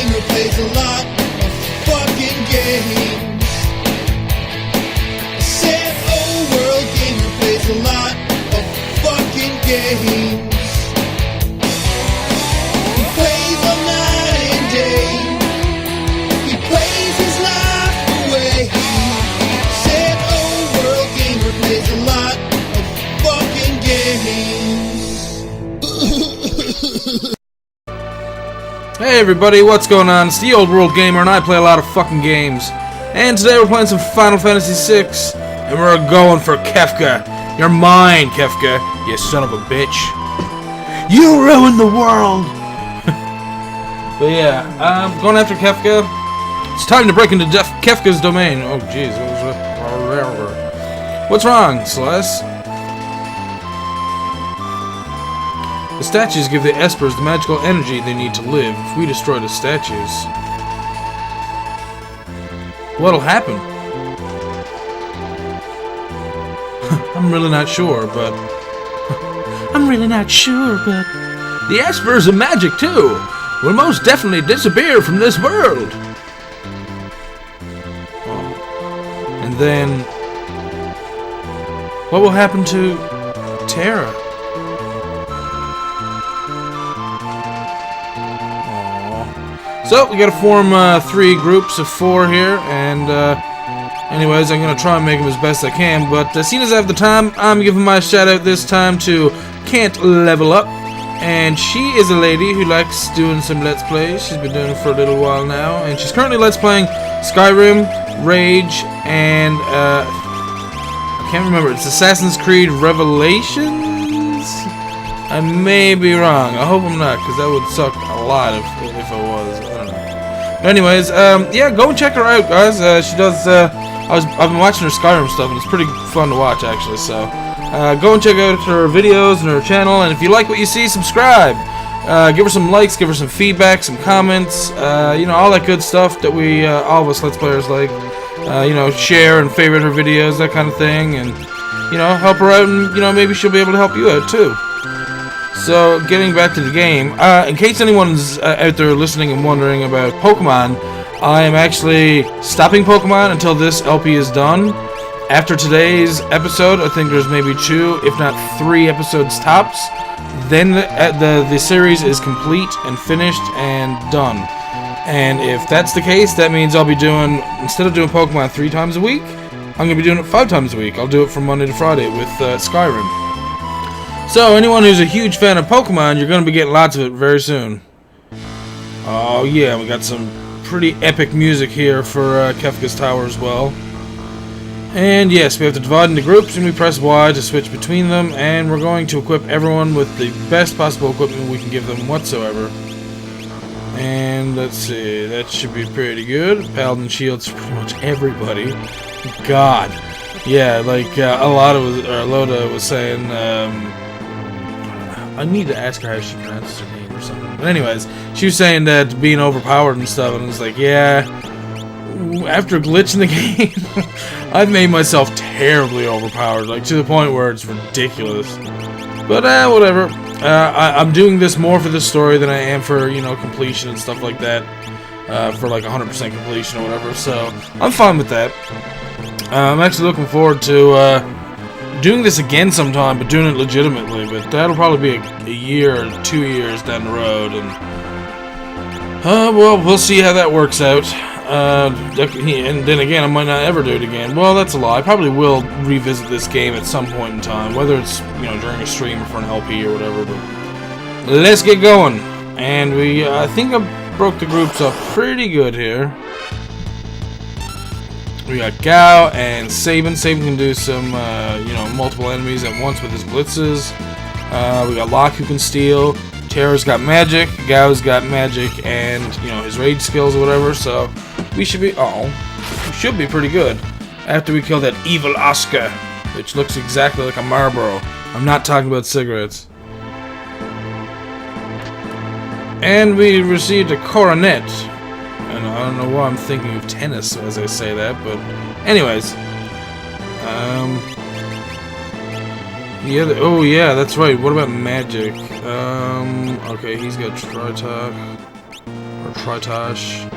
gamer plays a lot of fucking games. I said, oh, world gamer plays a lot of fucking games. He plays all night and day. He plays his life away. Said, oh, world gamer plays a lot of fucking games. Hey everybody, what's going on? It's the Old World Gamer and I play a lot of fucking games. And today we're playing some Final Fantasy VI and we're going for Kefka. You're mine, Kefka, you son of a bitch. You ruined the world! But yeah, going after Kefka. It's time to break into Kefka's domain. Oh jeez, what's wrong, Celeste? The statues give the Espers the magical energy they need to live. If we destroy the statues, what'll happen? I'm really not sure, but... The Espers are magic, too! Will most definitely disappear from this world! Oh. And then... what will happen to... Terra? So, we gotta form 3 groups of 4 here, and anyways, I'm gonna try and make them as best I can, but seeing as I have the time, I'm giving my shout out this time to Can't Level Up, and she is a lady who likes doing some Let's Plays. She's been doing it for a little while now, and she's currently Let's Playing Skyrim, Rage, and I can't remember, it's Assassin's Creed Revelations? I may be wrong. I hope I'm not, because that would suck a lot if I was. I don't know. But anyways, yeah, go and check her out, guys. She does. I've been watching her Skyrim stuff, and it's pretty fun to watch, actually. So, go and check out her videos and her channel. And if you like what you see, subscribe. Give her some likes, give her some feedback, some comments. You know, all that good stuff that we, all of us Let's Players like. You know, share and favorite her videos, that kind of thing, and you know, help her out, and you know, maybe she'll be able to help you out too. So, getting back to the game, in case anyone's out there listening and wondering about Pokemon, I am actually stopping Pokemon until this LP is done. After today's episode, I think there's maybe 2, if not 3 episodes tops. Then the series is complete and finished and done. And if that's the case, that means I'll be doing, instead of doing Pokemon 3 times a week, I'm going to be doing it 5 times a week. I'll do it from Monday to Friday with Skyrim. So, anyone who's a huge fan of Pokemon, you're going to be getting lots of it very soon. Oh yeah, we got some pretty epic music here for Kefka's Tower as well. And yes, we have to divide into groups, and we press Y to switch between them, and we're going to equip everyone with the best possible equipment we can give them whatsoever. And let's see, that should be pretty good. Paladin shields for pretty much everybody. God. Yeah, like Loda was saying, I need to ask her how she pronounces her name or something. But anyways, she was saying that being overpowered and stuff, and I was like, yeah, after glitching the game, I've made myself terribly overpowered, like to the point where it's ridiculous. But whatever. I'm doing this more for the story than I am for, you know, completion and stuff like that. For like 100% completion or whatever, so I'm fine with that. I'm actually looking forward to doing this again sometime, but doing it legitimately. But that'll probably be a year or 2 years down the road, and well, we'll see how that works out. And then again, I might not ever do it again. Well, that's a lie. I probably will revisit this game at some point in time, whether it's, you know, during a stream or for an LP or whatever. But let's get going. And I think I broke the groups up pretty good here. We got Gao and Sabin. Sabin can do some, you know, multiple enemies at once with his blitzes. We got Locke who can steal. Terra's got magic. Gao's got magic and, you know, his rage skills or whatever. So we should be, we should be pretty good after we kill that evil Oscar, which looks exactly like a Marlboro. I'm not talking about cigarettes. And we received a coronet. And I don't know why I'm thinking of tennis as I say that, but anyways. Yeah, oh yeah, that's right. What about magic? Okay, he's got Tritalk. Or Tritosh.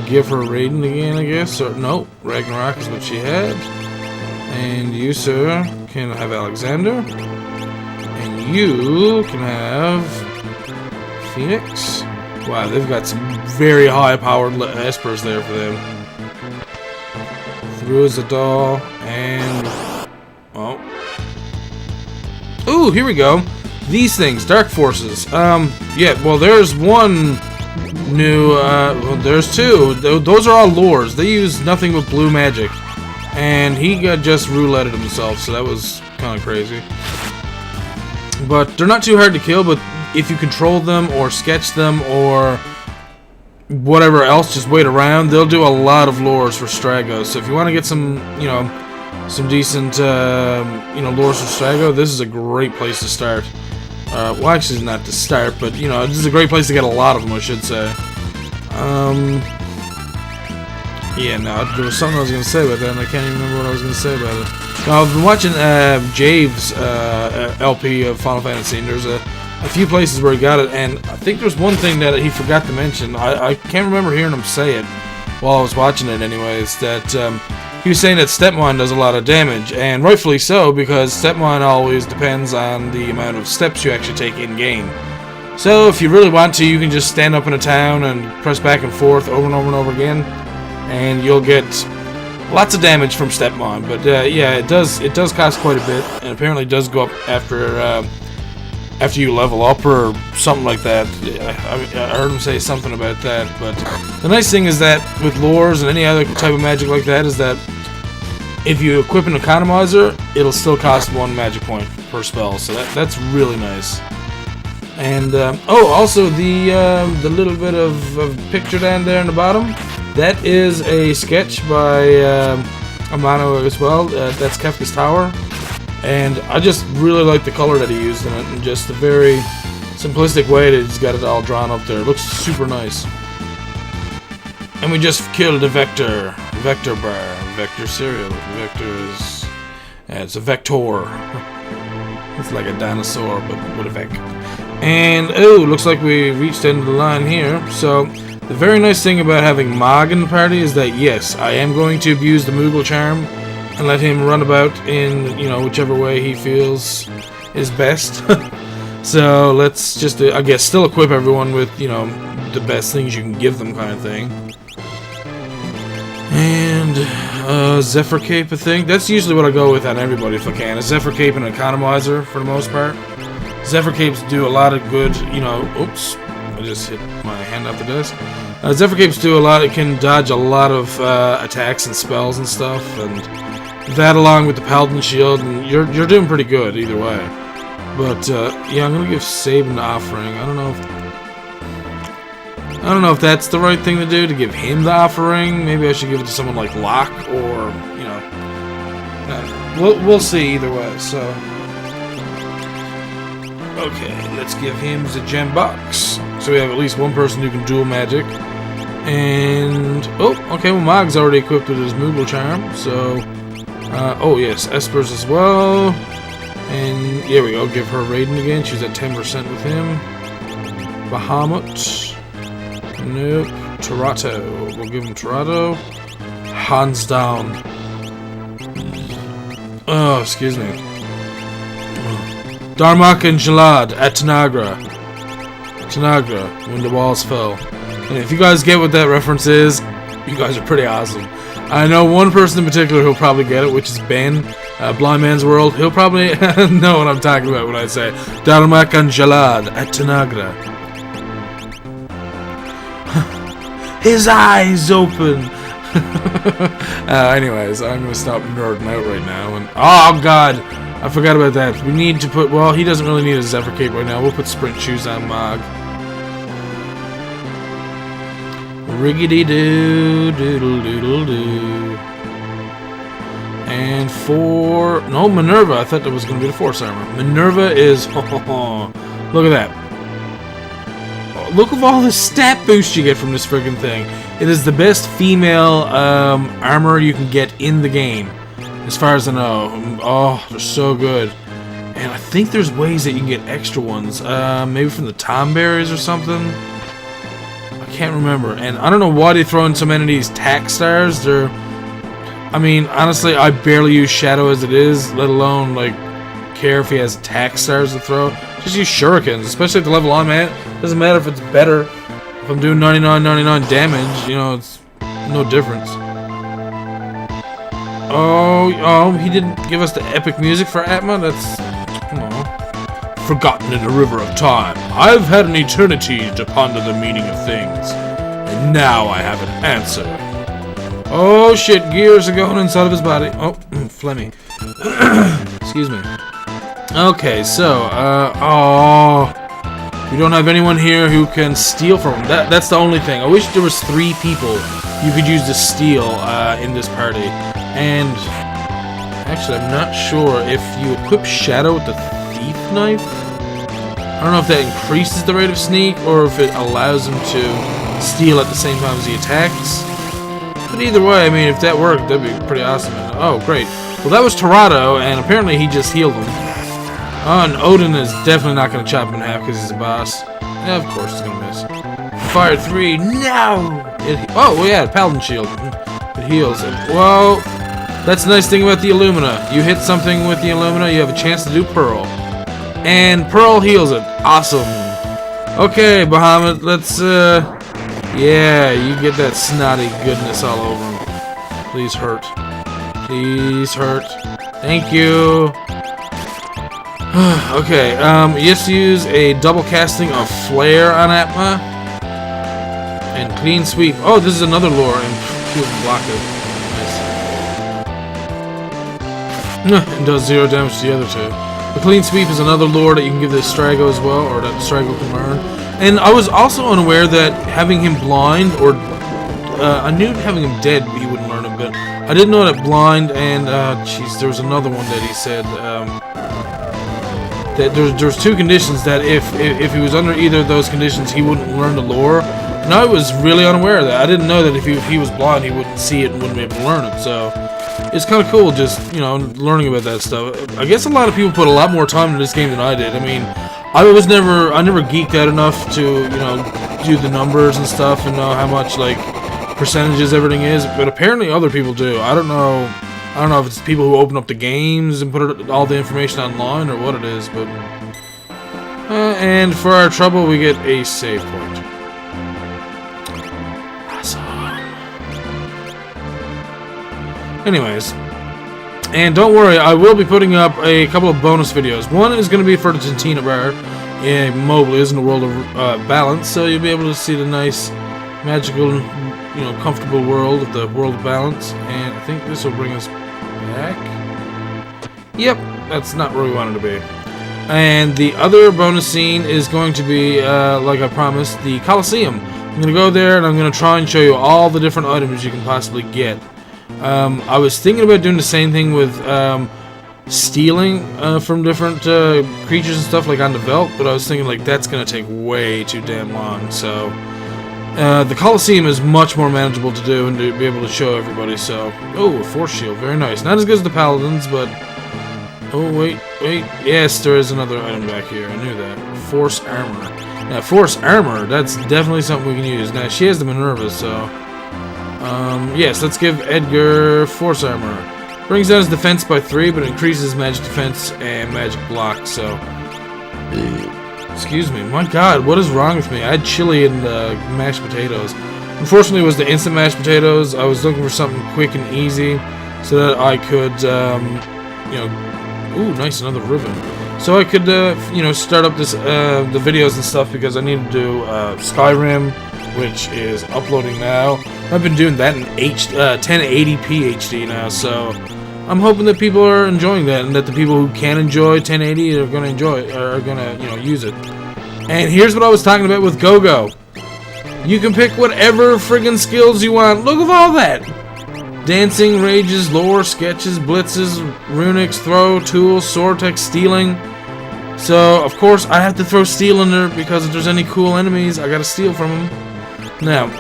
Give her Raiden again, I guess. Or no, Ragnarok is what she had. And you, sir, can have Alexander. And you can have Phoenix. Wow, they've got some very high-powered espers there for them. Through as a doll, and oh, ooh, here we go. These things, Dark Forces. Yeah. Well, there's one new. Well, there's two. Those are all lures. They use nothing but blue magic, and he got just rouletted himself, so that was kind of crazy. But they're not too hard to kill. But if you control them or sketch them or whatever else, just wait around. They'll do a lot of lures for Strago. So if you want to get some, you know, some decent, you know, lures for Strago, this is a great place to start. Well, actually, not to start, but you know, this is a great place to get a lot of them, I should say. Yeah, no, there was something I was going to say about that, and I can't even remember what I was going to say about it. Now, I've been watching Jave's LP of Final Fantasy, and there's a few places where he got it, and I think there's one thing that he forgot to mention. I can't remember hearing him say it while I was watching it anyways, that he was saying that Stepmon does a lot of damage, and rightfully so, because Stepmon always depends on the amount of steps you actually take in-game. So if you really want to, you can just stand up in a town and press back and forth over and over and over again, and you'll get lots of damage from Stepmon. But yeah, it does cost quite a bit, and apparently does go up after you level up or something like that. I heard him say something about that. But the nice thing is that with lures and any other type of magic like that is that if you equip an economizer, it'll still cost 1 magic point per spell. So that's really nice. And oh, also the little bit of picture down there in the bottom, that is a sketch by Amano as well. That's Kefka's tower. And I just really like the color that he used in it, and just the very simplistic way that he's got it all drawn up there. It looks super nice. And we just killed a Vector. Vector bar. Vector cereal. Vector is... yeah, it's a Vector. It's like a dinosaur, but with a Vec. And, oh, looks like we reached the end of the line here. So, the very nice thing about having Mog in the party is that, yes, I am going to abuse the Moogle Charm and let him run about in, you know, whichever way he feels is best. So let's just, I guess, still equip everyone with, you know, the best things you can give them kind of thing. And Zephyr Cape, I think. That's usually what I go with on everybody if I can. A Zephyr Cape and an Economizer for the most part. Zephyr Capes do a lot of good, you know, oops, I just hit my hand off the desk. Zephyr Capes do a lot, it can dodge a lot of attacks and spells and stuff, and that along with the Paladin Shield, and you're doing pretty good either way. But yeah, I'm gonna give Sabin the offering. I don't know if that's the right thing to do, to give him the offering. Maybe I should give it to someone like Locke, or you know, we'll see either way. So okay, let's give him the gem box. So we have at least one person who can dual magic. And oh, okay, well Mog's already equipped with his Moogle Charm, so. Oh yes, Espers as well. And here we go, give her Raiden again. She's at 10% with him. Bahamut. Nope. Tarato. We'll give him Tarato. Hands down. Oh, excuse me. Darmok and Jalad at Tanagra. Tanagra, when the walls fell. And if you guys get what that reference is, you guys are pretty awesome. I know one person in particular who'll probably get it, which is Ben, Blind Man's World. He'll probably know what I'm talking about when I say Darmak and Jalad at Tanagra. His eyes open. Anyways, I'm gonna stop nerding out right now. And oh god, I forgot about that. We need to put. Well, he doesn't really need a Zephyr Cape right now. We'll put sprint shoes on Mog. Riggedy doo, doodle doodle doo. And for no Minerva, I thought that was going to be the Force Armor. Minerva is look at that. Look at all the stat boost you get from this friggin' thing. It is the best female armor you can get in the game, as far as I know. Oh, they're so good. And I think there's ways that you can get extra ones. Maybe from the Tomberries or something. can't remember. And I don't know why they throw in so many of these tack stars. I mean, honestly, I barely use Shadow as it is, let alone, like, care if he has tack stars to throw. Just use shurikens, especially at the level I'm at. Doesn't matter if it's better. If I'm doing 99.99 damage, you know, it's no difference. Oh, he didn't give us the epic music for Atma? That's... Aww. Forgotten in a river of time. I've had an eternity to ponder the meaning of things. And now I have an answer. Oh shit, gears are going inside of his body. Oh, phlegmy. Excuse me. Okay, so, we don't have anyone here who can steal from him. That's the only thing. I wish there was 3 people you could use to steal in this party. And actually, I'm not sure if you equip Shadow with the Thief Knife. I don't know if that increases the rate of sneak or if it allows him to steal at the same time as he attacks. But either way, I mean, if that worked, that'd be pretty awesome. And, oh, great. Well, that was Torado, and apparently he just healed him. Oh, and Odin is definitely not going to chop him in half because he's a boss. Yeah, of course he's going to miss. Fire 3. No! Oh, well, yeah, Paladin Shield. It heals. Well, that's the nice thing about the Illumina. You hit something with the Illumina, you have a chance to do Pearl. And Pearl heals it. Awesome. Okay, Bahamut, let's, yeah, you get that snotty goodness all over him. Please hurt. Please hurt. Thank you. Okay, you have to use a double casting of Flare on Atma. And Clean Sweep. Oh, this is another lore, and you can block it. Nice. It does 0 damage to the other 2. The Clean Sweep is another lore that you can give this Strago as well, or that Strago can learn. And I was also unaware that having him blind, or I knew having him dead he wouldn't learn it, but I didn't know that blind and, jeez, there was another one that he said, that there's 2 conditions that if he was under either of those conditions, he wouldn't learn the lore. And I was really unaware of that. I didn't know that if he was blind, he wouldn't see it and wouldn't be able to learn it. So it's kind of cool just, you know, learning about that stuff. I guess a lot of people put a lot more time into this game than I did. I mean, I never geeked out enough to, you know, do the numbers and stuff and know how much, like, percentages everything is. But apparently other people do. I don't know if it's people who open up the games and put all the information online or what it is, but... and for our trouble, we get a save point. Awesome. Anyways. And don't worry, I will be putting up a couple of bonus videos. One is going to be for the Tintina Bar in Mobliz in the World of Balance, so you'll be able to see the nice, magical, you know, comfortable world of the World of Balance. And I think this will bring us back. Yep, that's not where we wanted to be. And the other bonus scene is going to be, like I promised, the Coliseum. I'm going to go there and I'm going to try and show you all the different items you can possibly get. I was thinking about doing the same thing with stealing from different creatures and stuff like on the Veldt, but I was thinking like that's going to take way too damn long, so... the Coliseum is much more manageable to do and to be able to show everybody, so... Oh, a Force Shield, very nice. Not as good as the Paladins, but... Oh, wait. Yes, there is another item back here. I knew that. Force Armor. Now, Force Armor, that's definitely something we can use. Now, she has the Minerva, so... yes, let's give Edgar Force Armor. Brings down his defense by 3, but increases magic defense and magic block, so... Excuse me. My god, what is wrong with me? I had chili and mashed potatoes. Unfortunately, it was the instant mashed potatoes. I was looking for something quick and easy so that I could, you know... Ooh, nice, another ribbon. So I could, you know, start up this, the videos and stuff because I need to do Skyrim, which is uploading now. I've been doing that in 1080p HD now, so I'm hoping that people are enjoying that and that the people who can enjoy 1080 are going to enjoy it, are going to, you know, use it. And here's what I was talking about with GoGo. You can pick whatever friggin' skills you want. Look at all that! Dancing, rages, lore, sketches, blitzes, runics, throw, tools, sword tech, stealing. So, of course, I have to throw steal in there because if there's any cool enemies, I gotta steal from them. Now,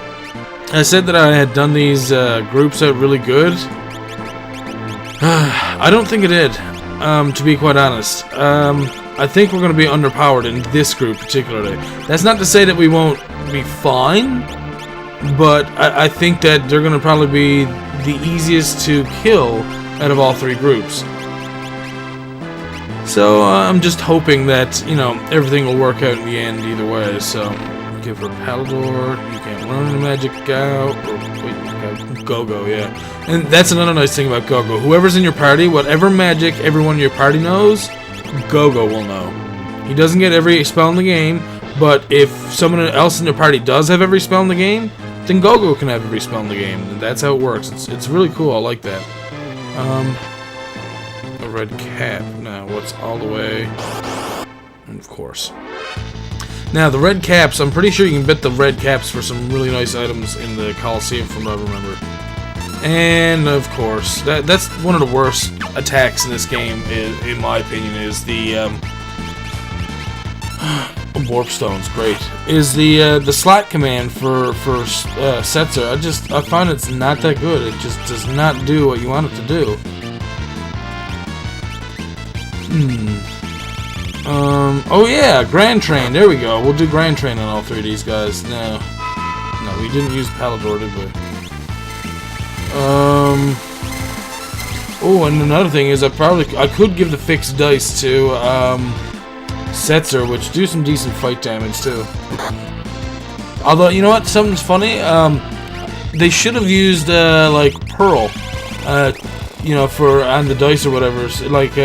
I said that I had done these groups out really good. I don't think it did, to be quite honest. I think we're going to be underpowered in this group particularly. That's not to say that we won't be fine, but I think that they're going to probably be the easiest to kill out of all 3 groups. So I'm just hoping that, you know, everything will work out in the end either way. So give her Palador, you can't learn the magic out, or wait, Go-Go, yeah. And that's another nice thing about Go-Go. Whoever's in your party, whatever magic everyone in your party knows, Go-Go will know. He doesn't get every spell in the game, but if someone else in your party does have every spell in the game, then Go-Go can have every spell in the game. And that's how it works. It's really cool. I like that. A red cap. Now, what's all the way? And of course. Now, the red caps, I'm pretty sure you can bet the red caps for some really nice items in the Coliseum from what I remember. And, of course, that's one of the worst attacks in this game, in my opinion, is the, Warp Stone's great. Is the slot command for Setzer. I find it's not that good. It just does not do what you want it to do. Oh yeah, Grand Train. There we go. We'll do Grand Train on all 3 of these guys. No, we didn't use Palador, did we? Oh, and another thing is I could give the fixed dice to Setzer, which do some decent fight damage too. Although, you know what? Something's funny. They should have used like Pearl, you know, for on the dice or whatever. Like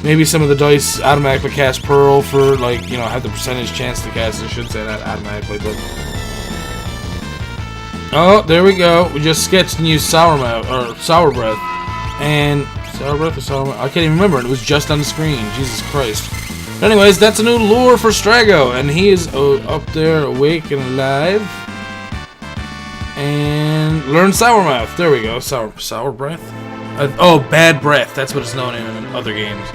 maybe some of the dice automatically cast Pearl for, like, you know, have the percentage chance to cast. I should say that automatically, but oh, there we go. We just sketched and used Sour Breath, and Sour Breath or Sour Mouth? I can't even remember. It was just on the screen. Jesus Christ. But anyways, that's a new lure for Strago, and he is up there, awake and alive. And learn Sour Mouth. There we go. Sour Breath. Oh, Bad Breath. That's what it's known in other games.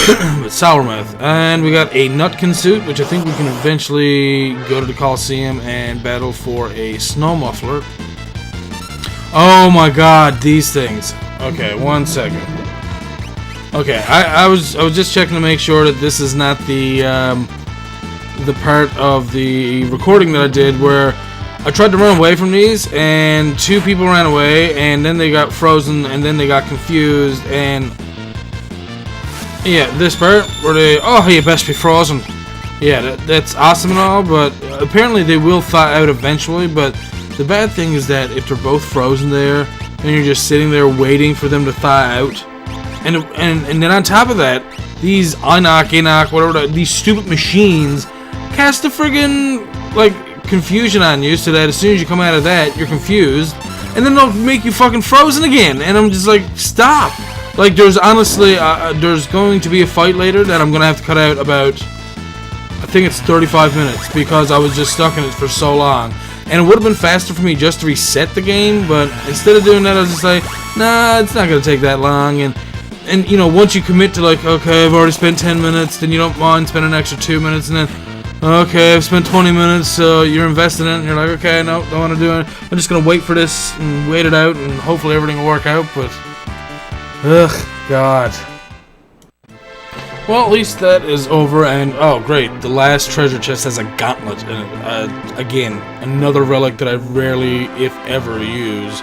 But Sour Mouth. And we got a Nutkin suit, which I think we can eventually go to the Coliseum and battle for a Snow Muffler. Oh my God, these things. Okay, 1 second. Okay, I was just checking to make sure that this is not the part of the recording that I did where I tried to run away from these, and 2 people ran away, and then they got frozen, and then they got confused, and yeah, this part where they, oh, you best be frozen. Yeah, that's awesome and all, but apparently they will thaw out eventually. But the bad thing is that if they're both frozen there, and you're just sitting there waiting for them to thaw out, and then on top of that, these Enoch, whatever, these stupid machines cast a friggin' like confusion on you, so that as soon as you come out of that, you're confused, and then they'll make you fucking frozen again. And I'm just like, stop. Like, there's honestly, there's going to be a fight later that I'm gonna have to cut out about, I think it's 35 minutes, because I was just stuck in it for so long. And it would have been faster for me just to reset the game, but instead of doing that, I was just like, nah, it's not gonna take that long. And you know, once you commit to, like, okay, I've already spent 10 minutes, then you don't mind spending an extra 2 minutes, and then, okay, I've spent 20 minutes, so you're invested in it, and you're like, okay, no, don't want to do it. I'm just gonna wait for this and wait it out, and hopefully everything will work out, but ugh, God. Well, at least that is over, and oh, great, the last treasure chest has a gauntlet in it. Again, another relic that I rarely, if ever, use,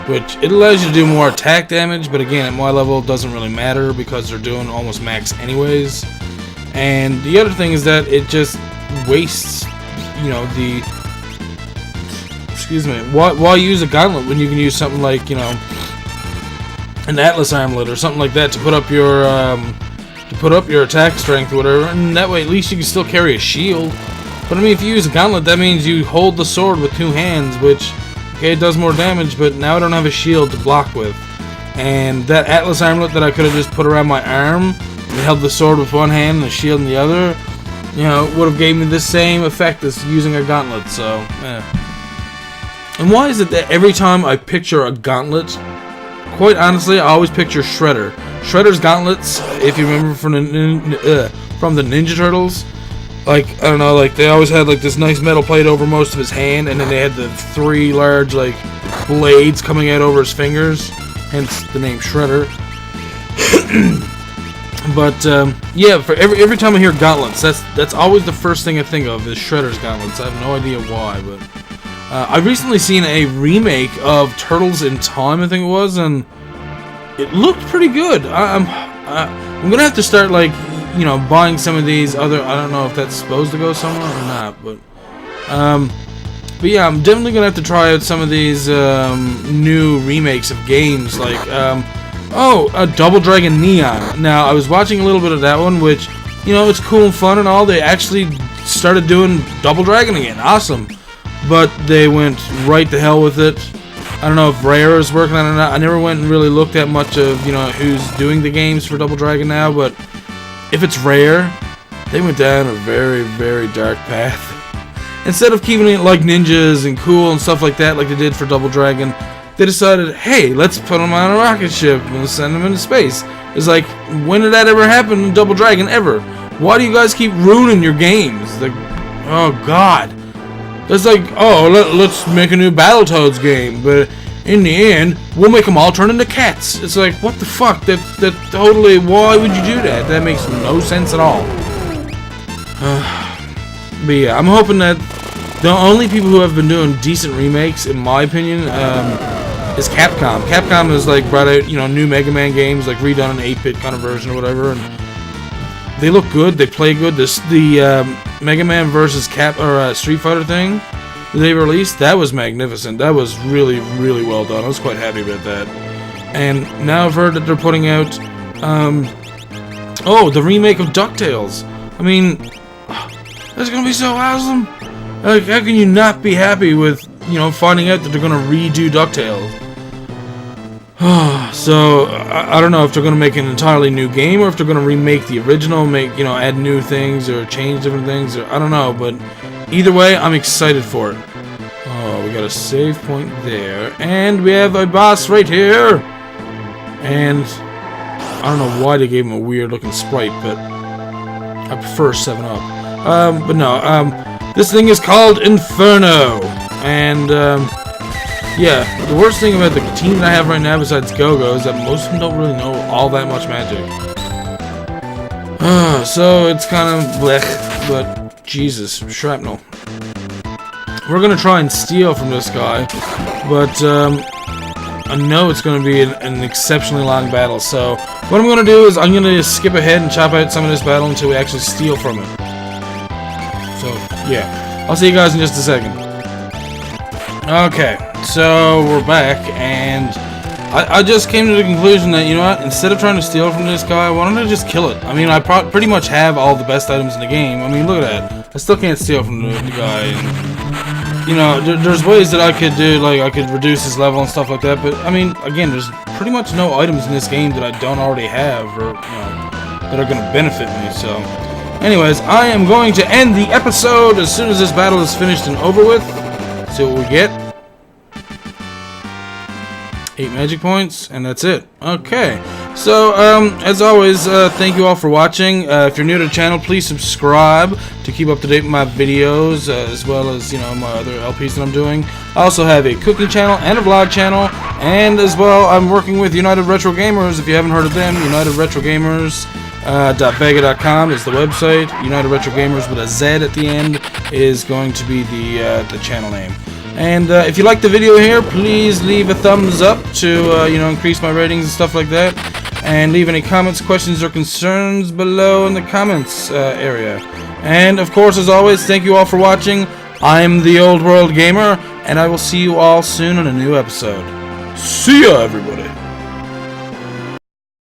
which it allows you to do more attack damage, but again, at my level, it doesn't really matter because they're doing almost max anyways. And the other thing is that it just wastes, you know, the, excuse me, why use a gauntlet when you can use something like, you know, an Atlas Armlet or something like that to put up your attack strength or whatever, and that way at least you can still carry a shield. But I mean, if you use a gauntlet, that means you hold the sword with 2 hands, which, okay, it does more damage, but now I don't have a shield to block with. And that Atlas Armlet that I could have just put around my arm and held the sword with 1 hand and the shield in the other, you know, would have gave me the same effect as using a gauntlet, so, yeah. And why is it that every time I picture a gauntlet, quite honestly, I always picture Shredder. Shredder's gauntlets, if you remember from the Ninja Turtles, like, I don't know, like, they always had, like, this nice metal plate over most of his hand, and then they had the 3 large, like, blades coming out over his fingers, hence the name Shredder. But, yeah, for every time I hear gauntlets, that's always the first thing I think of, is Shredder's gauntlets. I have no idea why, but I recently seen a remake of Turtles in Time, I think it was, and it looked pretty good. I'm gonna have to start, like, you know, buying some of these other. I don't know if that's supposed to go somewhere or not, but yeah, I'm definitely gonna have to try out some of these new remakes of games, like Double Dragon Neon. Now, I was watching a little bit of that one, which, you know, it's cool and fun and all. They actually started doing Double Dragon again. Awesome. But they went right to hell with it. I don't know if Rare is working on it or not. I never went and really looked at much of, you know, who's doing the games for Double Dragon now, but if it's Rare, they went down a very, very dark path. Instead of keeping it like ninjas and cool and stuff like that, like they did for Double Dragon, they decided, hey, let's put them on a rocket ship and send them into space. It's like, when did that ever happen in Double Dragon, ever? Why do you guys keep ruining your games? Like, oh god. It's like, oh, let's make a new Battletoads game, but in the end, we'll make them all turn into cats. It's like, what the fuck? That totally, why would you do that? That makes no sense at all. But yeah, I'm hoping that the only people who have been doing decent remakes, in my opinion, is Capcom. Capcom has, like, brought out, you know, new Mega Man games, like redone an 8-bit kind of version or whatever, and they look good, they play good. The Mega Man vs. Street Fighter thing they released, that was magnificent. That was really, really well done. I was quite happy about that. And now I've heard that they're putting out, the remake of DuckTales. I mean, that's gonna be so awesome. Like, how can you not be happy with, you know, finding out that they're gonna redo DuckTales? So, I don't know if they're going to make an entirely new game or if they're going to remake the original, add new things or change different things, or I don't know, but either way, I'm excited for it. Oh, we got a save point there, and we have a boss right here, and I don't know why they gave him a weird looking sprite, but I prefer 7-Up. But no, this thing is called Inferno, and, yeah, the worst thing about the team that I have right now besides Go-Go is that most of them don't really know all that much magic. So it's kind of blech, but Jesus, shrapnel. We're gonna try and steal from this guy, but I know it's gonna be an exceptionally long battle, so what I'm gonna do is I'm gonna skip ahead and chop out some of this battle until we actually steal from it. So, yeah. I'll see you guys in just a second. Okay. So, we're back, and I just came to the conclusion that, you know what, instead of trying to steal from this guy, why don't I just kill it? I mean, I pretty much have all the best items in the game. I mean, look at that. I still can't steal from the guy, and, you know, there's ways that I could do, like, I could reduce his level and stuff like that, but, I mean, again, there's pretty much no items in this game that I don't already have, or, you know, that are going to benefit me, so... Anyways, I am going to end the episode as soon as this battle is finished and over with. See what we get. 8 magic points, and that's it. Okay, so, as always, thank you all for watching. If you're new to the channel, please subscribe to keep up to date with my videos, as well as, you know, my other LPs that I'm doing. I also have a cooking channel and a vlog channel, and as well, I'm working with United Retro Gamers. If you haven't heard of them, United Retro Gamers. .vega.com is the website. United Retro Gamers with a Z at the end is going to be the channel name. And if you like the video here, please leave a thumbs up to increase my ratings and stuff like that. And leave any comments, questions, or concerns below in the comments area. And of course, as always, thank you all for watching. I'm the Old World Gamer, and I will see you all soon in a new episode. See ya, everybody.